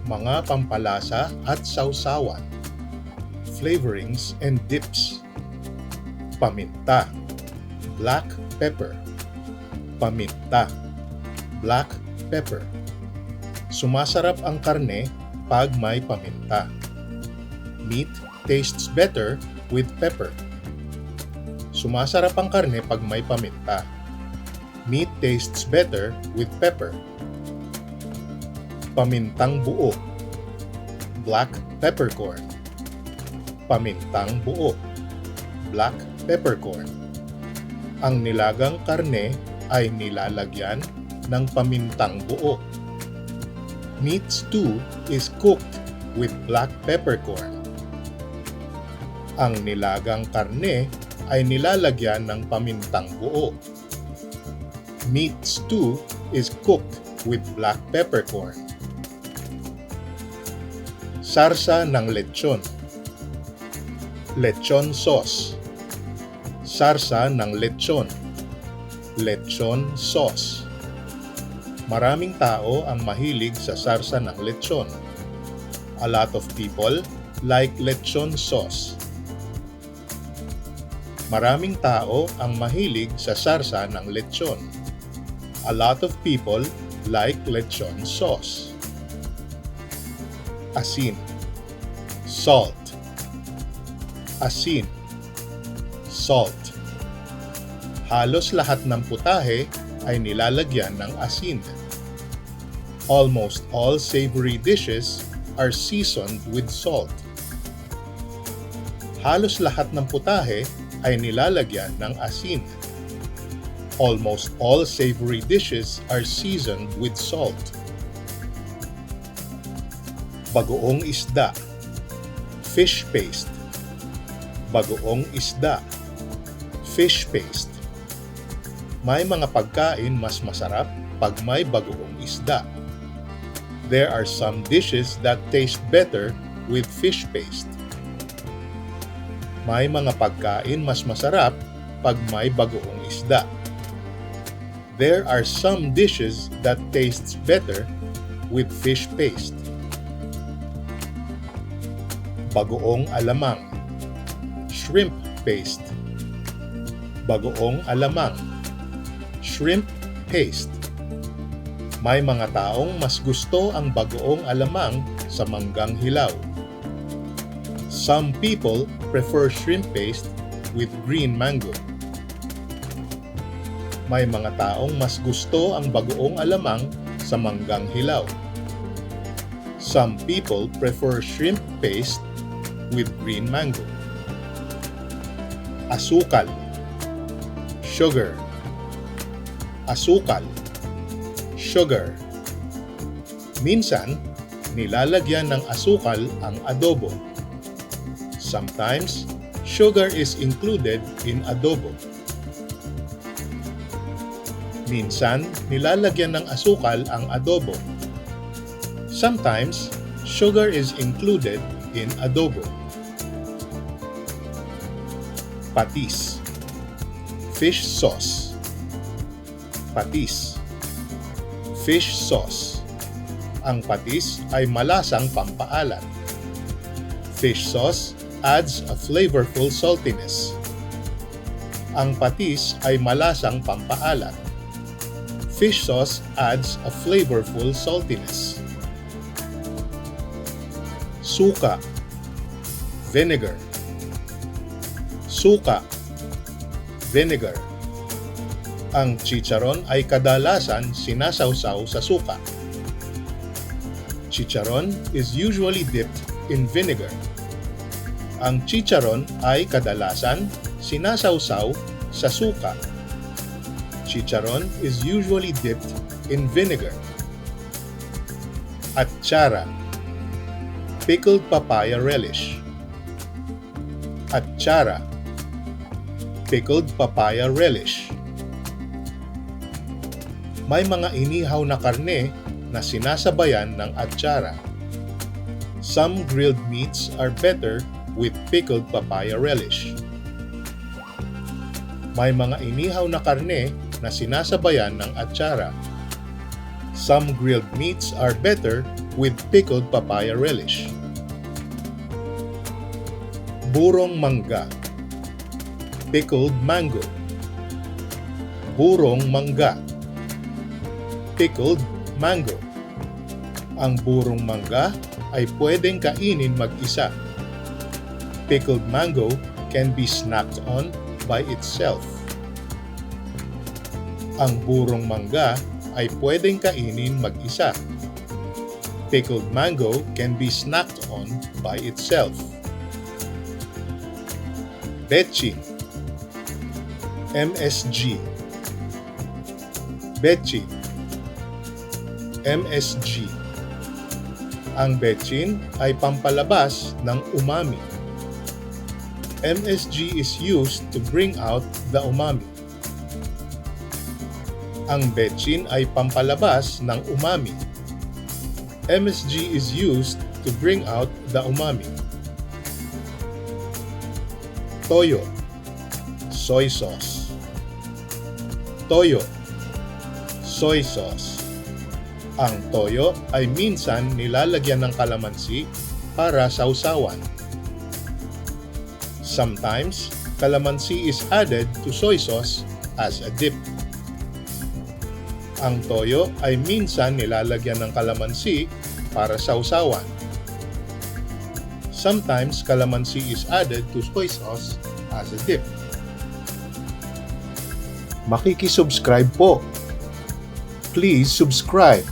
mga pampalasa at sausawan, flavorings and dips. Paminta, black pepper. Paminta, black pepper. Sumasarap ang karne pag may paminta. Meat tastes better with pepper. Sumasarap ang karne pag may paminta. Meat tastes better with pepper. Pamintang buo, black peppercorn. Pamintang buo, black peppercorn. Ang nilagang karne ay nilalagyan ng pamintang buo. Meat stew is cooked with black peppercorn. Ang nilagang karne ay nilalagyan ng pamintang buo. Meat stew is cooked with black peppercorn. Sarsa ng lechon. Lechon sauce. Sarsa ng lechon. Lechon sauce. Maraming tao ang mahilig sa sarsa ng lechon. A lot of people like lechon sauce. Maraming tao ang mahilig sa sarsa ng lechon. A lot of people like lechon sauce. Asin, salt. Asin, salt. Halos lahat ng putahe ay nilalagyan ng asin. Almost all savory dishes are seasoned with salt. Halos lahat ng putahe ay nilalagyan ng asin. Almost all savory dishes are seasoned with salt. Bagoong isda, fish paste. Bagoong isda, fish paste. May mga pagkain mas masarap pag may bagoong isda. There are some dishes that taste better with fish paste. May mga pagkain mas masarap pag may bagoong isda. There are some dishes that tastes better with fish paste. Bagoong alamang, shrimp paste. Bagoong alamang, shrimp paste. May mga taong mas gusto ang bagoong alamang sa manggang hilaw. Some people prefer shrimp paste with green mango. May mga taong mas gusto ang bagoong alamang sa manggang hilaw. Some people prefer shrimp paste with green mango. Asukal, sugar. Asukal, sugar. Minsan, nilalagyan ng asukal ang adobo. Sometimes, sugar is included in adobo. Minsan, nilalagyan ng asukal ang adobo. Sometimes, sugar is included in adobo. Patis, fish sauce. Patis, fish sauce. Ang patis ay malasang pampaalat. Fish sauce adds a flavorful saltiness. Ang patis ay malasang pampaalat. Fish sauce adds a flavorful saltiness. Suka, vinegar. Suka, vinegar. Ang chicharon ay kadalasan sinasawsaw sa suka. Chicharon is usually dipped in vinegar. Ang chicharon ay kadalasan sinasawsaw sa suka. Chicharon is usually dipped in vinegar. Atsara, pickled papaya relish. Atsara, pickled papaya relish. May mga inihaw na karne na sinasabayan ng atsara. Some grilled meats are better with pickled papaya relish. May mga inihaw na karne na sinasabayan ng atsara. Some grilled meats are better with pickled papaya relish. Burong mangga. Pickled mango. Burong mangga. Pickled mango. Ang burong mangga ay pwedeng kainin mag-isa. Pickled mango can be snacked on by itself. Ang burong mangga ay pwedeng kainin mag-isa. Pickled mango can be snacked on by itself. Betchin. MSG. Betchin. MSG. Ang betchin ay pampalabas ng umami. MSG is used to bring out the umami. Ang betchin ay pampalabas ng umami. MSG is used to bring out the umami. Toyo. Soy sauce. Toyo. Soy sauce. Ang toyo ay minsan nilalagyan ng kalamansi para sausawan. Sometimes, kalamansi is added to soy sauce as a dip. Ang toyo ay minsan nilalagyan ng kalamansi para sausawan. Sometimes, kalamansi is added to soy sauce as a dip. Makikisubscribe po. Please subscribe.